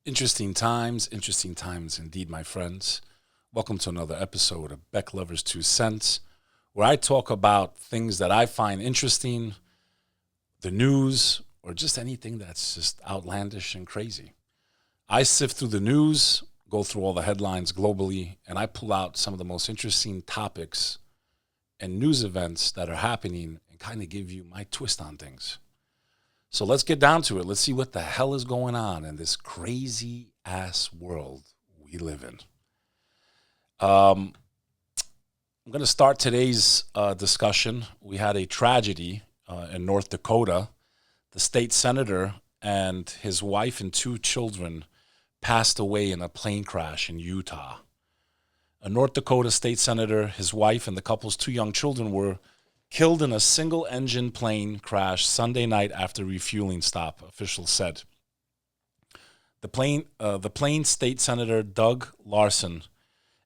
Interesting times indeed, my friends. Welcome to another episode of Bek Lover's Two Cents, where I talk about things that I find interesting, the news, or just anything that's just outlandish and crazy. I sift through the news, go through all the headlines globally, and I pull out some of the most interesting topics and news events that are happening and kind of give you my twist on things. So let's get down to it. Let's see what the hell is going on in this crazy ass world we live in. Um, I'm going to start today's discussion. We had a tragedy in North Dakota. The state senator and his wife and two children passed away in a plane crash in Utah. A North Dakota state senator, his wife, and the couple's two young children were killed in a single-engine plane crash Sunday night after refueling stop, officials said. The plane state senator Doug Larson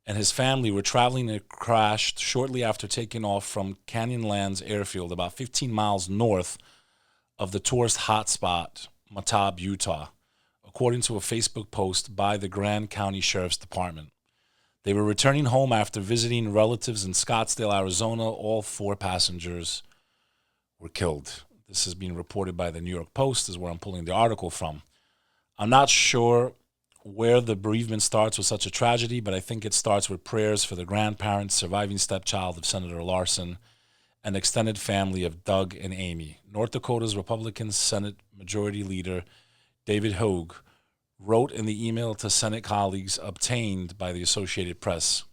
and his family were traveling and crashed shortly after taking off from Canyonlands Airfield, about 15 miles north of the tourist hotspot, Matab, Utah, according to a Facebook post by the Grand County Sheriff's Department. They were returning home after visiting relatives in Scottsdale, Arizona. All four passengers were killed. This is being reported by the New York Post, is where I'm pulling the article from. I'm not sure where the bereavement starts with such a tragedy, but I think it starts with prayers for the grandparents, surviving stepchild of Senator Larson, and extended family of Doug and Amy. North Dakota's Republican Senate Majority Leader David Hogue wrote in the email to Senate colleagues obtained by the Associated Press.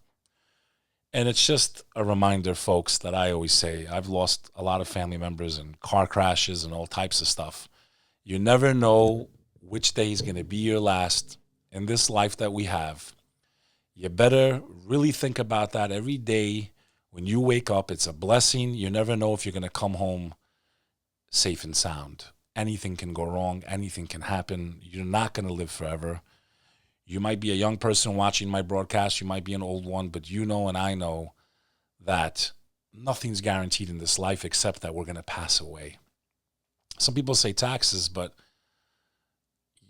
And it's just a reminder, folks, that I always say. I've lost a lot of family members in car crashes and all types of stuff. You never know which day is going to be your last in this life that we have. You better really think about that every day. When you wake up, it's a blessing. You never know if you're going to come home safe and sound. Anything can go wrong. Anything can happen. You're not going to live forever. You might be a young person watching my broadcast. You might be an old one. But you know and I know that nothing's guaranteed in this life except that we're going to pass away. Some people say taxes, but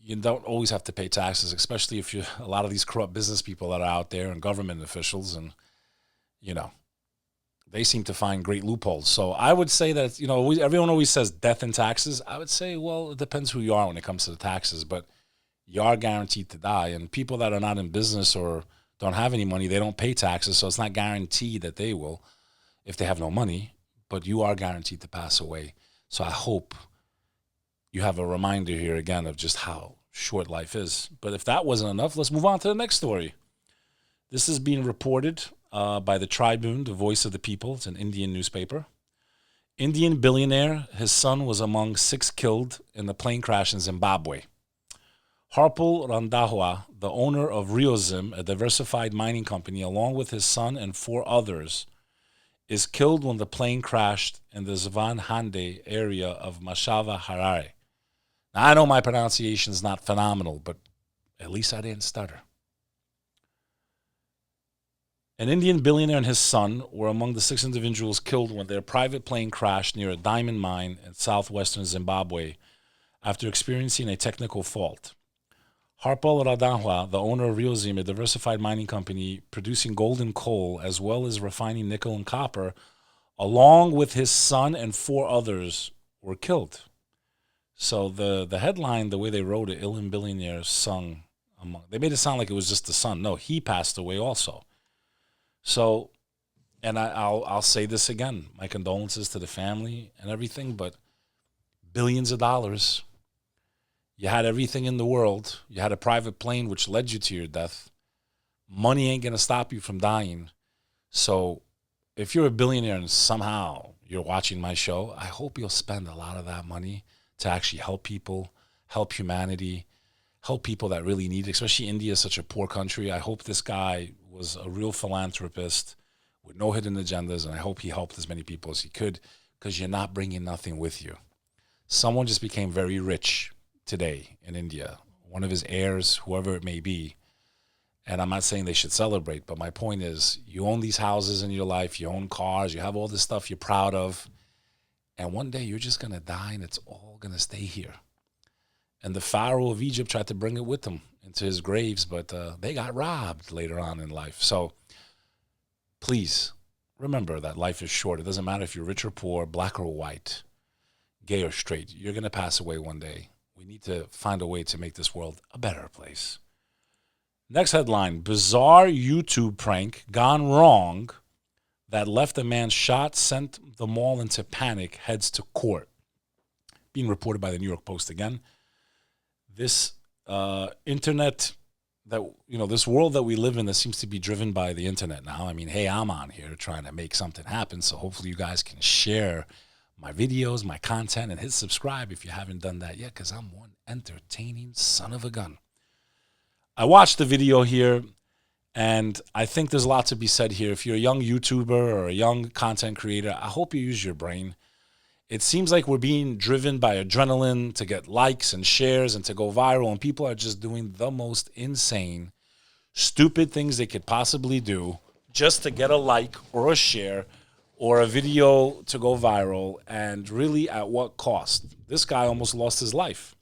you don't always have to pay taxes, especially if you're a lot of these corrupt business people that are out there and government officials. And, you know, they seem to find great loopholes. So I would say that, everyone always says death and taxes. I would say, well, it depends who you are when it comes to the taxes, but you are guaranteed to die. And people that are not in business or don't have any money, they don't pay taxes. So it's not guaranteed that they will if they have no money, but you are guaranteed to pass away. So I hope you have a reminder here again of just how short life is. But if that wasn't enough, let's move on to the next story. This is being reported by the Tribune, the voice of the people. It's an Indian newspaper. Indian billionaire, his son was among 6 killed in the plane crash in Zimbabwe. Harpal Randhawa, the owner of Riozim, a diversified mining company, along with his son and 4 others, is killed when the plane crashed in the Zvanhande area of Mashava, Harare. Now, I know my pronunciation is not phenomenal, but at least I didn't stutter. An Indian billionaire and his son were among the 6 individuals killed when their private plane crashed near a diamond mine in southwestern Zimbabwe after experiencing a technical fault. Harpal Randhawa, the owner of Riozim, a diversified mining company producing gold and coal as well as refining nickel and copper, along with his son and 4 others, were killed. So the headline, the way they wrote it, Indian billionaire son, they made it sound like it was just the son. No, he passed away also. So, and I'll say this again, my condolences to the family and everything, but billions of dollars, you had everything in the world, you had a private plane which led you to your death. Money ain't going to stop you from dying. So if you're a billionaire and somehow you're watching my show, I hope you'll spend a lot of that money to actually help people, help humanity, help people that really need it, especially India is such a poor country. I hope this guy was a real philanthropist with no hidden agendas, and I hope he helped as many people as he could, because you're not bringing nothing with you. Someone just became very rich today in India, one of his heirs, whoever it may be, and I'm not saying they should celebrate, but my point is, you own these houses in your life, you own cars, you have all this stuff you're proud of, and one day you're just going to die, and it's all going to stay here. And the Pharaoh of Egypt tried to bring it with him into his graves, but they got robbed later on in life. So please remember that life is short. It doesn't matter if you're rich or poor, black or white, gay or straight. You're going to pass away one day. We need to find a way to make this world a better place. Next headline, bizarre YouTube prank gone wrong that left a man shot, sent them all into panic, heads to court. Being reported by the New York Post again. This internet, this world that we live in that seems to be driven by the internet now. I mean, hey, I'm on here trying to make something happen, so hopefully you guys can share my videos, my content, and hit subscribe if you haven't done that yet, because I'm one entertaining son of a gun. I watched the video here, and I think there's a lot to be said here. If you're a young YouTuber or a young content creator, I hope you use your brain. It seems like we're being driven by adrenaline to get likes and shares and to go viral, and people are just doing the most insane, stupid things they could possibly do just to get a like or a share or a video to go viral, and really at what cost? This guy almost lost his life.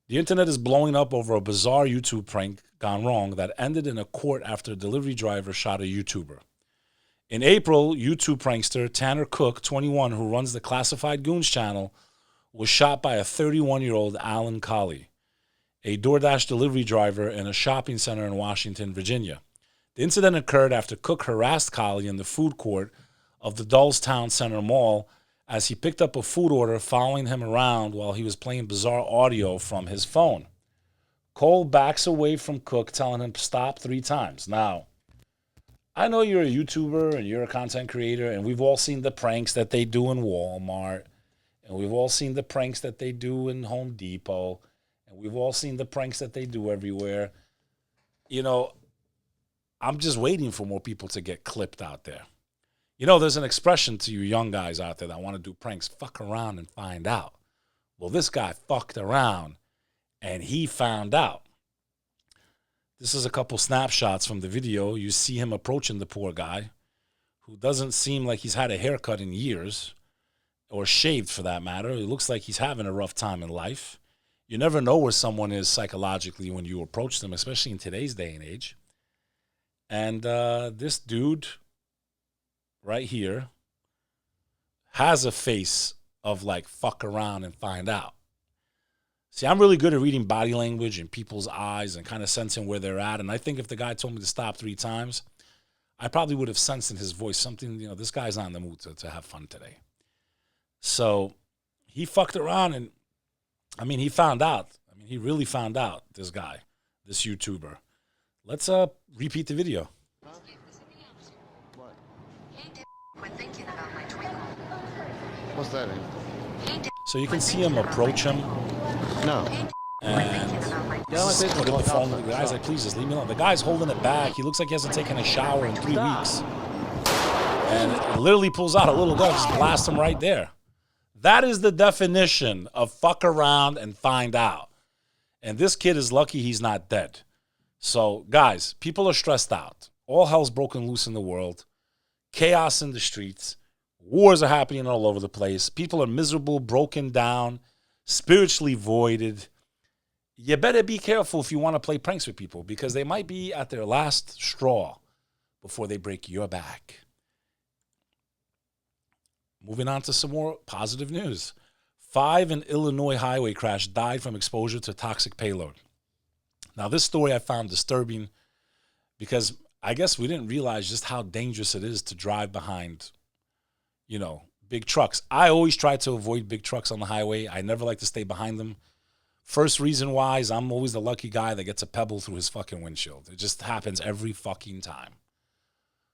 The internet is blowing up over a bizarre YouTube prank gone wrong that ended in a court after a delivery driver shot a YouTuber. In April, YouTube prankster Tanner Cook, 21, who runs the Classified Goons channel, was shot by a 31-year-old Alan Colley, a DoorDash delivery driver in a shopping center in Washington, Virginia. The incident occurred after Cook harassed Colley in the food court of the Doylestown Center Mall as he picked up a food order, following him around while he was playing bizarre audio from his phone. Cole backs away from Cook, telling him stop 3 times. Now, I know you're a YouTuber and you're a content creator, and we've all seen the pranks that they do in Walmart, and we've all seen the pranks that they do in Home Depot, and we've all seen the pranks that they do everywhere. I'm just waiting for more people to get clipped out there. There's an expression to you young guys out there that want to do pranks, fuck around and find out. Well, this guy fucked around, and he found out. This is a couple snapshots from the video. You see him approaching the poor guy, who doesn't seem like he's had a haircut in years, or shaved for that matter. It looks like he's having a rough time in life. You never know where someone is psychologically when you approach them, especially in today's day and age. And this dude right here has a face of like, fuck around and find out. See, I'm really good at reading body language and people's eyes and kind of sensing where they're at. And I think if the guy told me to stop 3 times, I probably would have sensed in his voice something, this guy's not in the mood to have fun today. So he fucked around, and he found out. He really found out, this guy, this YouTuber. Let's repeat the video. What? Quit thinking about my twinkle. What's that? So you can see him approach him. No. And put the phone. The guy's like, please just leave me alone. The guy's holding it back. He looks like he hasn't taken a shower in 3 weeks. And it literally pulls out a little gun, just blasts him right there. That is the definition of fuck around and find out. And this kid is lucky he's not dead. So, guys, people are stressed out. All hell's broken loose in the world. Chaos in the streets. Wars are happening all over the place. People are miserable, broken down, spiritually voided. You better be careful if you want to play pranks with people, because they might be at their last straw before they break your back. Moving on to some more positive news. 5 in Illinois highway crash died from exposure to toxic payload. Now, this story I found disturbing because I guess we didn't realize just how dangerous it is to drive behind, big trucks. I always try to avoid big trucks on the highway. I never like to stay behind them. First reason why is I'm always the lucky guy that gets a pebble through his fucking windshield. It just happens every fucking time.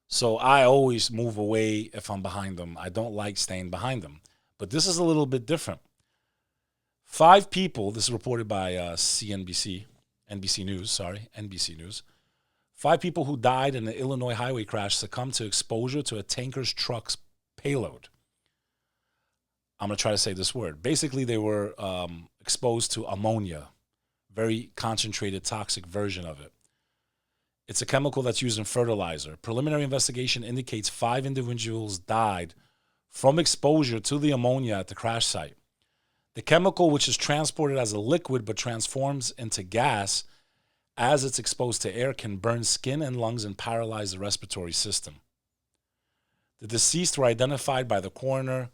So I always move away if I'm behind them. I don't like staying behind them. But this is a little bit different. 5 people, this is reported by NBC News. 5 people who died in the Illinois highway crash succumbed to exposure to a tanker's truck's payload. I'm going to try to say this word. Basically, they were exposed to ammonia, very concentrated, toxic version of it. It's a chemical that's used in fertilizer. Preliminary investigation indicates 5 individuals died from exposure to the ammonia at the crash site. The chemical, which is transported as a liquid but transforms into gas as it's exposed to air, can burn skin and lungs and paralyze the respiratory system. The deceased were identified by the coroner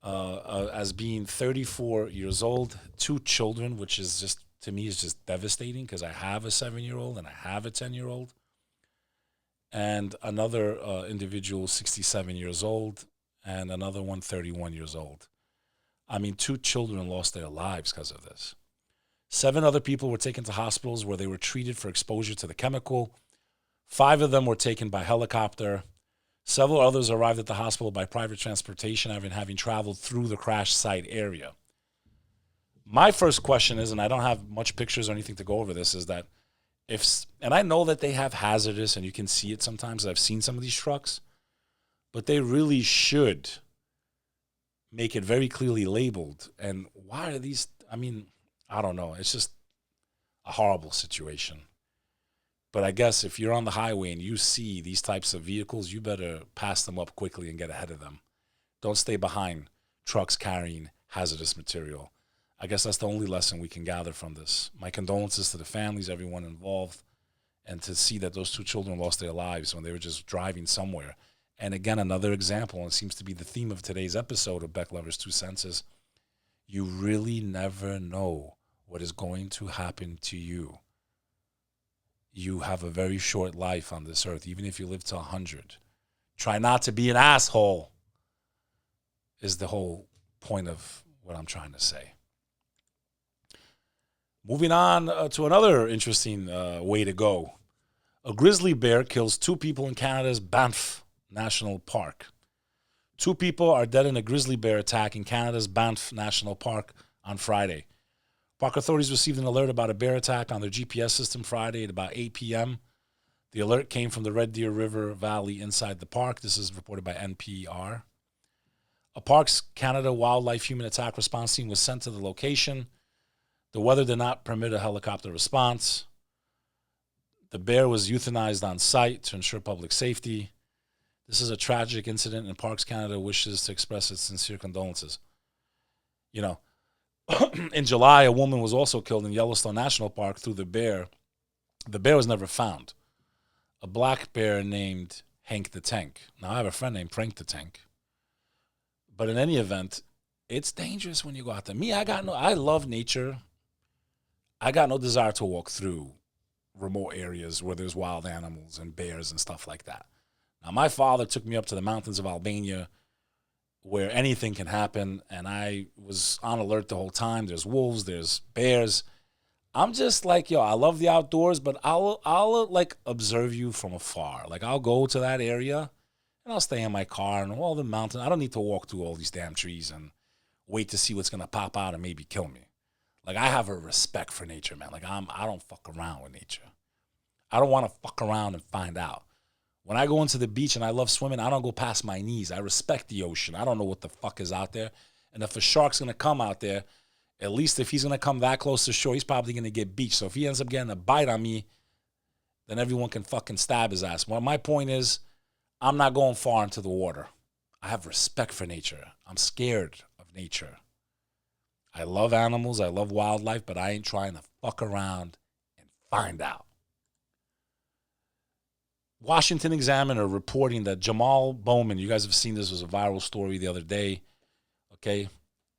as being 34 years old, 2 children, which is just, to me, is just devastating because I have a 7-year-old and I have a 10-year-old. And another individual, 67 years old, and another one, 31 years old. I mean, 2 children lost their lives because of this. 7 other people were taken to hospitals where they were treated for exposure to the chemical. 5 of them were taken by helicopter. Several others arrived at the hospital by private transportation, having traveled through the crash site area. My first question is, and I don't have much pictures or anything to go over this, is that and I know that they have hazardous, and you can see it sometimes. I've seen some of these trucks, but they really should make it very clearly labeled. And why are these? I mean, I don't know. It's just a horrible situation. But I guess if you're on the highway and you see these types of vehicles, you better pass them up quickly and get ahead of them. Don't stay behind trucks carrying hazardous material. I guess that's the only lesson we can gather from this. My condolences to the families, everyone involved, and to see that those 2 children lost their lives when they were just driving somewhere. And again, another example, and it seems to be the theme of today's episode of Bek Lover's 2 Cents, is you really never know what is going to happen to you. You have a very short life on this earth, even if you live to 100. Try not to be an asshole is the whole point of what I'm trying to say. Moving on to another interesting way to go. A grizzly bear kills 2 people in Canada's Banff National Park. 2 people are dead in a grizzly bear attack in Canada's Banff National Park on Friday. Park authorities received an alert about a bear attack on their GPS system Friday at about 8 p.m. The alert came from the Red Deer River Valley inside the park. This is reported by NPR. A Parks Canada Wildlife Human Attack Response Team was sent to the location. The weather did not permit a helicopter response. The bear was euthanized on site to ensure public safety. This is a tragic incident, and Parks Canada wishes to express its sincere condolences. You know, in July, a woman was also killed in Yellowstone National Park through the bear. The bear was never found. A black bear named Hank the Tank. Now, I have a friend named Frank the Tank. But in any event, it's dangerous when you go out there. Me, I love nature. I got no desire to walk through remote areas where there's wild animals and bears and stuff like that. Now, my father took me up to the mountains of Albania where anything can happen, and I was on alert the whole time. There's wolves, there's bears. I'm just like, yo, I love the outdoors, but I'll like observe you from afar. Like, I'll go to that area and I'll stay in my car and all the mountain. I don't need to walk through all these damn trees and wait to see what's gonna pop out and maybe kill me. Like, I have a respect for nature, man. Like, I don't fuck around with nature. I don't want to fuck around and find out. When I go into the beach and I love swimming, I don't go past my knees. I respect the ocean. I don't know what the fuck is out there. And if a shark's going to come out there, at least if he's going to come that close to shore, he's probably going to get beached. So if he ends up getting a bite on me, then everyone can fucking stab his ass. Well, my point is, I'm not going far into the water. I have respect for nature. I'm scared of nature. I love animals. I love wildlife, but I ain't trying to fuck around and find out. Washington Examiner reporting that Jamal Bowman, you guys have seen this, was a viral story the other day, okay?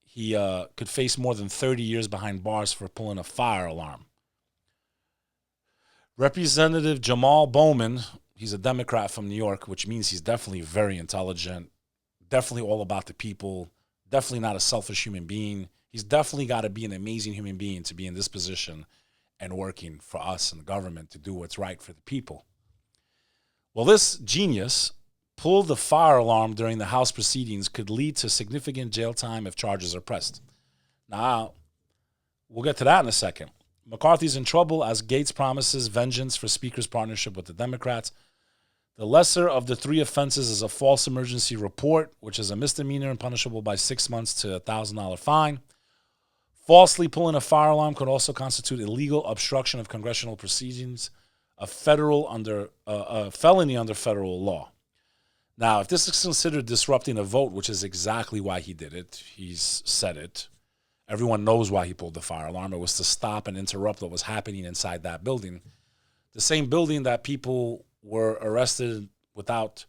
He could face more than 30 years behind bars for pulling a fire alarm. Representative Jamal Bowman, he's a Democrat from New York, which means he's definitely very intelligent, definitely all about the people, definitely not a selfish human being. He's definitely got to be an amazing human being to be in this position and working for us and the government to do what's right for the people. Well, this genius pulled the fire alarm during the House proceedings could lead to significant jail time if charges are pressed. Now, we'll get to that in a second. McCarthy's in trouble as Gates promises vengeance for Speaker's partnership with the Democrats. The lesser of the 3 offenses is a false emergency report, which is a misdemeanor and punishable by 6 months to a $1,000 fine. Falsely pulling a fire alarm could also constitute illegal obstruction of congressional proceedings, a felony under federal law. Now, if this is considered disrupting a vote, which is exactly why he did it, he's said it, Everyone knows why he pulled the fire alarm. It was to stop and interrupt what was happening inside that building. The same building that people were arrested without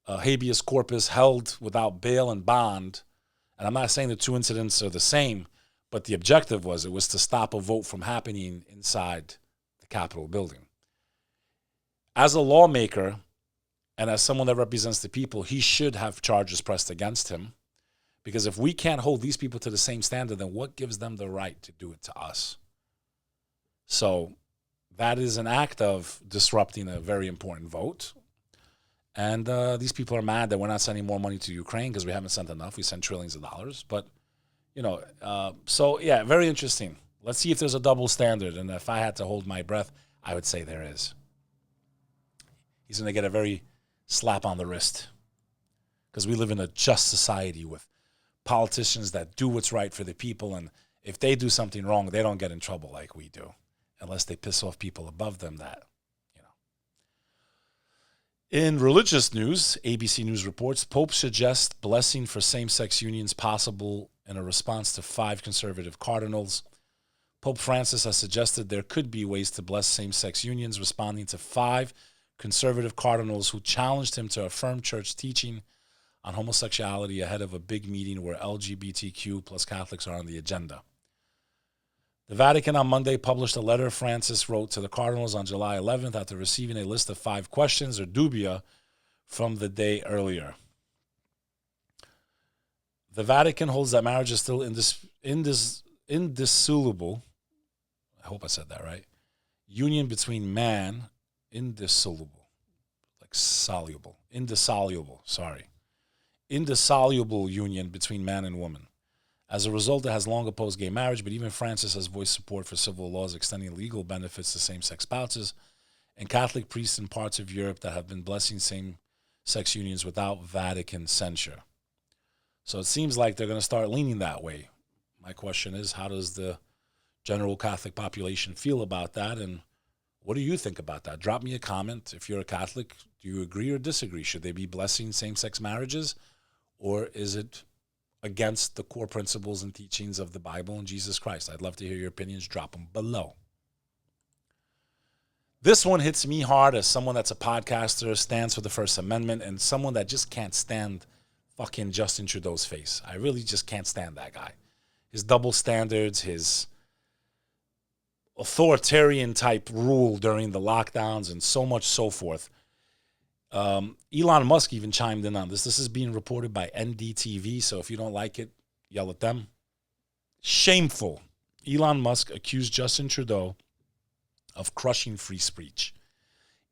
habeas corpus, held without bail and bond. And I'm not saying the two incidents are the same, but the objective was it was to stop a vote from happening inside the Capitol building. As a lawmaker and as someone that represents the people, he should have charges pressed against him. Because if we can't hold these people to the same standard, then what gives them the right to do it to us? So that is an act of disrupting a very important vote. And these people are mad that we're not sending more money to Ukraine because we haven't sent enough. We sent trillions of dollars. But, so, yeah, very interesting. Let's see if there's a double standard. And if I had to hold my breath, I would say there is. He's going to get a very slap on the wrist because we live in a just society with politicians that do what's right for the people, and if they do something wrong, they don't get in trouble like we do, unless they piss off people above them. In religious news, ABC News reports, Pope suggests blessing for same-sex unions possible in a response to 5 conservative cardinals. Pope Francis has suggested there could be ways to bless same-sex unions, responding to 5 conservative cardinals who challenged him to affirm church teaching on homosexuality ahead of a big meeting where LGBTQ plus Catholics are on the agenda. The Vatican on Monday published a letter Francis wrote to the cardinals on July 11th after receiving a list of 5 questions or dubia from the day earlier. The Vatican holds that marriage is still indissoluble. I hope I said that right. Union between man, indissoluble union between man and woman. As a result, it has long opposed gay marriage, but even Francis has voiced support for civil laws extending legal benefits to same-sex spouses, and Catholic priests in parts of Europe that have been blessing same-sex unions without Vatican censure. So it seems like they're going to start leaning that way. My question is, how does the general Catholic population feel about that, and what do you think about that? Drop me a comment. If you're a Catholic, do you agree or disagree? Should they be blessing same-sex marriages? Or is it against the core principles and teachings of the Bible and Jesus Christ? I'd love to hear your opinions. Drop them below. This one hits me hard as someone that's a podcaster, stands for the First Amendment, and someone that just can't stand fucking Justin Trudeau's face. I really just can't stand that guy. His double standards, his authoritarian type rule during the lockdowns, and so much so forth. Elon Musk even chimed in on this. This is being reported by NDTV, so if you don't like it, yell at them. Shameful. Elon Musk accused Justin Trudeau of crushing free speech.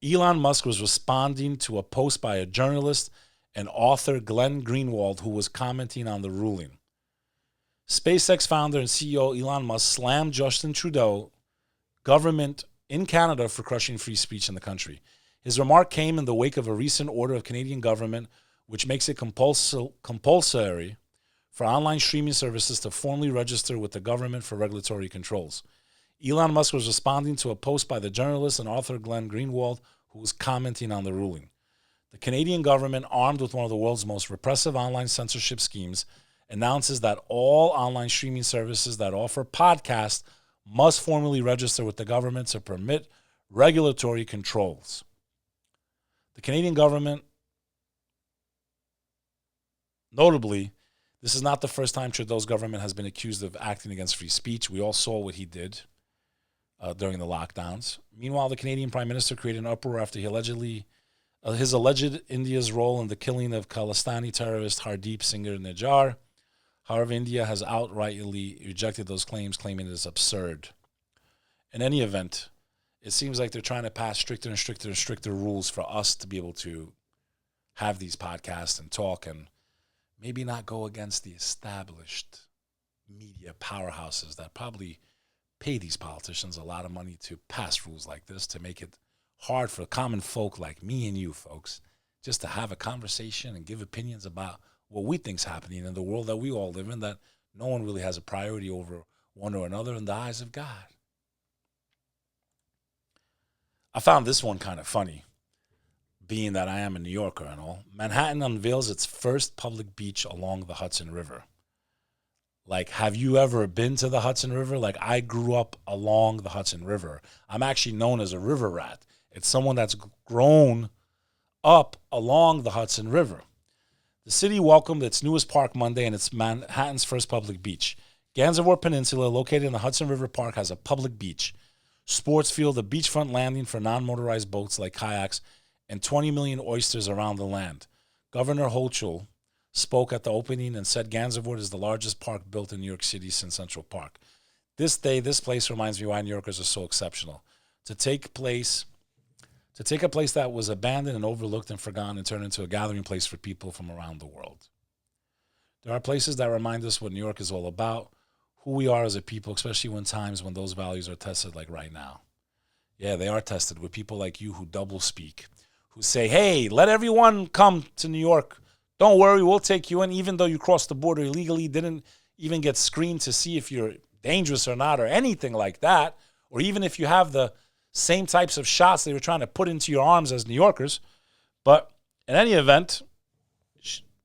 Elon Musk was responding to a post by a journalist and author, Glenn Greenwald, who was commenting on the ruling. SpaceX founder and CEO Elon Musk slammed Justin Trudeau government in Canada for crushing free speech in the country. His remark came in the wake of a recent order of Canadian government which makes it compulsory for online streaming services to formally register with the government for regulatory controls. Elon Musk was responding to a post by the journalist and author Glenn Greenwald, who was commenting on the ruling. The Canadian government, armed with one of the world's most repressive online censorship schemes, announces that all online streaming services that offer podcasts must formally register with the government to permit regulatory controls. The Canadian government, notably, this is not the first time Trudeau's government has been accused of acting against free speech. We all saw what he did during the lockdowns. Meanwhile, the Canadian Prime Minister created an uproar after his alleged India's role in the killing of Khalistani terrorist Hardeep Singh Nijjar. However, India has outrightly rejected those claims, claiming it is absurd. In any event, it seems like they're trying to pass stricter and stricter and stricter rules for us to be able to have these podcasts and talk and maybe not go against the established media powerhouses that probably pay these politicians a lot of money to pass rules like this, to make it hard for common folk like me and you folks just to have a conversation and give opinions about what we think's happening in the world that we all live in, that no one really has a priority over one or another in the eyes of God. I found this one kind of funny, being that I am a New Yorker and all. Manhattan unveils its first public beach along the Hudson River. Like, have you ever been to the Hudson River? Like, I grew up along the Hudson River. I'm actually known as a river rat. It's someone that's grown up along the Hudson River. The city welcomed its newest park Monday, and it's Manhattan's first public beach. Gansevoort Peninsula, located in the Hudson River Park, has a public beach, sports field, a beachfront landing for non-motorized boats like kayaks, and 20 million oysters around the land. Governor Hochul spoke at the opening and said Gansevoort is the largest park built in New York City since Central Park. This place reminds me why New Yorkers are so exceptional. To take a place that was abandoned and overlooked and forgotten and turn into a gathering place for people from around the world. There are places that remind us what New York is all about, who we are as a people, especially when times when those values are tested like right now. Yeah, they are tested with people like you who double speak, who say, hey, let everyone come to New York. Don't worry, we'll take you in, even though you crossed the border illegally, didn't even get screened to see if you're dangerous or not or anything like that, or even if you have the same types of shots they were trying to put into your arms as New Yorkers. But in any event,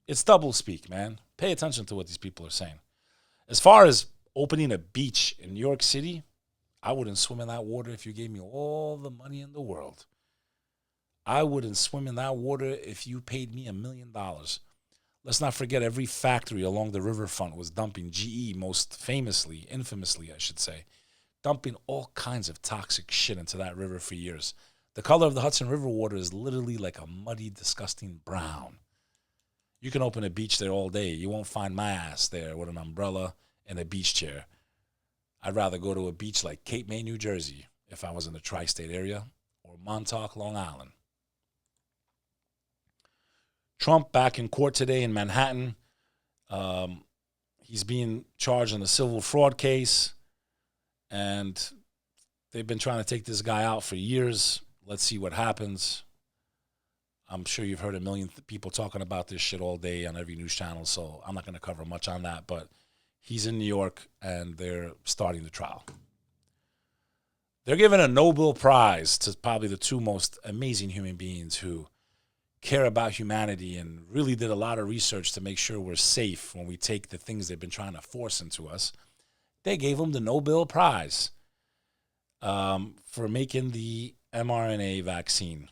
it's double speak, man. Pay attention to what these people are saying. As far as opening a beach in New York City, I wouldn't swim in that water if you gave me all the money in the world. I wouldn't swim in that water if you paid me $1 million. Let's not forget every factory along the riverfront was dumping GE, infamously, I should say, dumping all kinds of toxic shit into that river for years. The color of the Hudson River water is literally like a muddy, disgusting brown. You can open a beach there all day. You won't find my ass there with an umbrella and a beach chair. I'd rather go to a beach like Cape May, New Jersey, if I was in the tri-state area, or Montauk, Long Island. Trump back in court today in Manhattan. He's being charged in a civil fraud case, and they've been trying to take this guy out for years. Let's see what happens. I'm sure you've heard a million people talking about this shit all day on every news channel, so I'm not going to cover much on that, but he's in New York, and they're starting the trial. They're giving a Nobel Prize to probably the two most amazing human beings who care about humanity and really did a lot of research to make sure we're safe when we take the things they've been trying to force into us. They gave them the Nobel Prize for making the mRNA vaccine.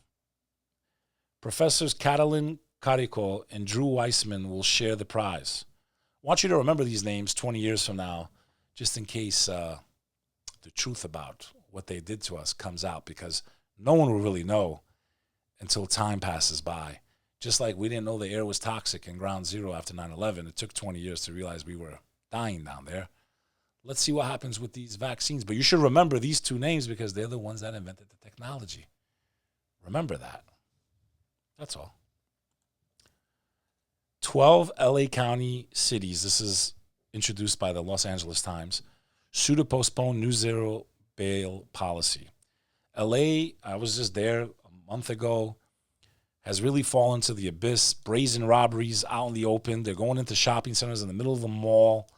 Professors Catalin Carrico and Drew Weissman will share the prize. I want you to remember these names 20 years from now, just in case the truth about what they did to us comes out, because no one will really know until time passes by. Just like we didn't know the air was toxic in Ground Zero after 9/11. It took 20 years to realize we were dying down there. Let's see what happens with these vaccines. But you should remember these two names because they're the ones that invented the technology. Remember that. That's all. 12 LA County cities, this is introduced by the Los Angeles Times, sue to postpone new zero bail policy. LA, I was just there a month ago, has really fallen to the abyss. Brazen robberies out in the open. They're going into shopping centers in the middle of the mall,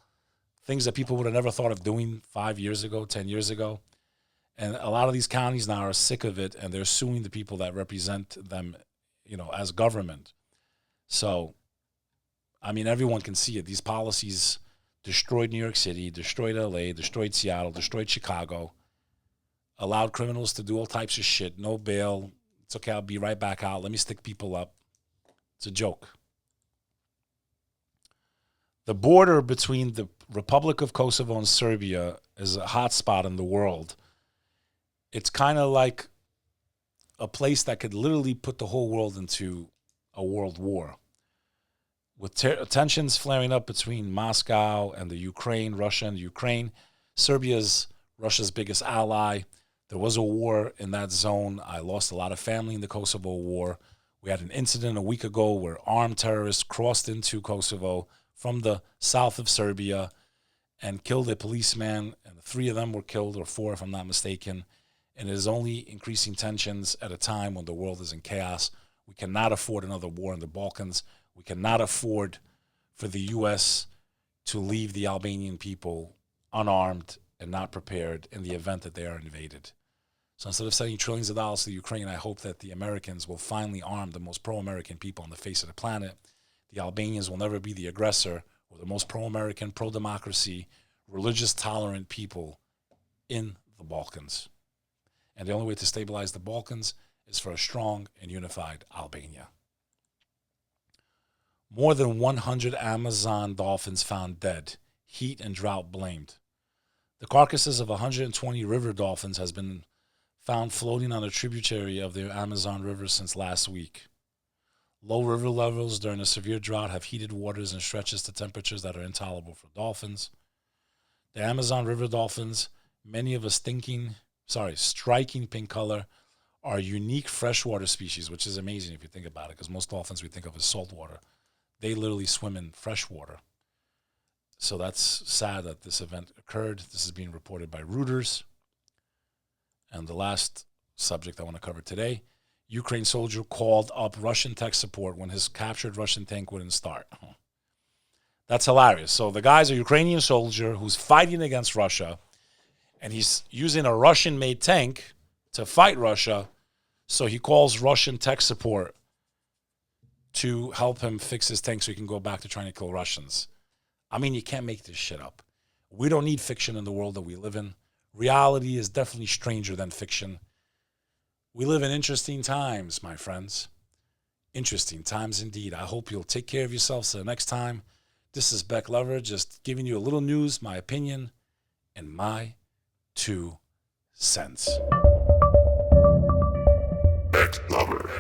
things that people would have never thought of doing 5 years ago, 10 years ago. And a lot of these counties now are sick of it, and they're suing the people that represent them, as government. So, I mean, everyone can see it. These policies destroyed New York City, destroyed LA, destroyed Seattle, destroyed Chicago, allowed criminals to do all types of shit. No bail. It's okay, I'll be right back out. Let me stick people up. It's a joke. The border between the Republic of Kosovo and Serbia is a hot spot in the world. It's kind of like a place that could literally put the whole world into a world war. With tensions flaring up between Moscow and the Ukraine, Russia and Ukraine, Serbia's Russia's biggest ally. There was a war in that zone. I lost a lot of family in the Kosovo War. We had an incident a week ago where armed terrorists crossed into Kosovo from the south of Serbia and killed a policeman, and the 3 of them were killed, or 4 if I'm not mistaken. And it is only increasing tensions at a time when the world is in chaos. We cannot afford another war in the Balkans. We cannot afford for the U.S. to leave the Albanian people unarmed and not prepared in the event that they are invaded. So instead of sending trillions of dollars to Ukraine, I hope that the Americans will finally arm the most pro-American people on the face of the planet. The Albanians will never be the aggressor. We're the most pro-American, pro-democracy, religious tolerant people in the Balkans. And the only way to stabilize the Balkans is for a strong and unified Albania. More than 100 Amazon dolphins found dead, heat and drought blamed. The carcasses of 120 river dolphins has been found floating on a tributary of the Amazon River since last week. Low river levels during a severe drought have heated waters and stretches to temperatures that are intolerable for dolphins. The Amazon River dolphins, many of a striking pink color, are a unique freshwater species, which is amazing if you think about it, because most dolphins we think of as saltwater. They literally swim in freshwater. So that's sad that this event occurred. This is being reported by Reuters. And the last subject I want to cover today, Ukraine soldier called up Russian tech support when his captured Russian tank wouldn't start. That's hilarious. So the guy's a Ukrainian soldier who's fighting against Russia, and he's using a Russian-made tank to fight Russia, so he calls Russian tech support to help him fix his tank so he can go back to trying to kill Russians. I mean, you can't make this shit up. We don't need fiction in the world that we live in. Reality is definitely stranger than fiction. We live in interesting times, my friends. Interesting times indeed. I hope you'll take care of yourselves till the next time. This is Bek Lover, just giving you a little news, my opinion, and my 2 cents. Bek Lover.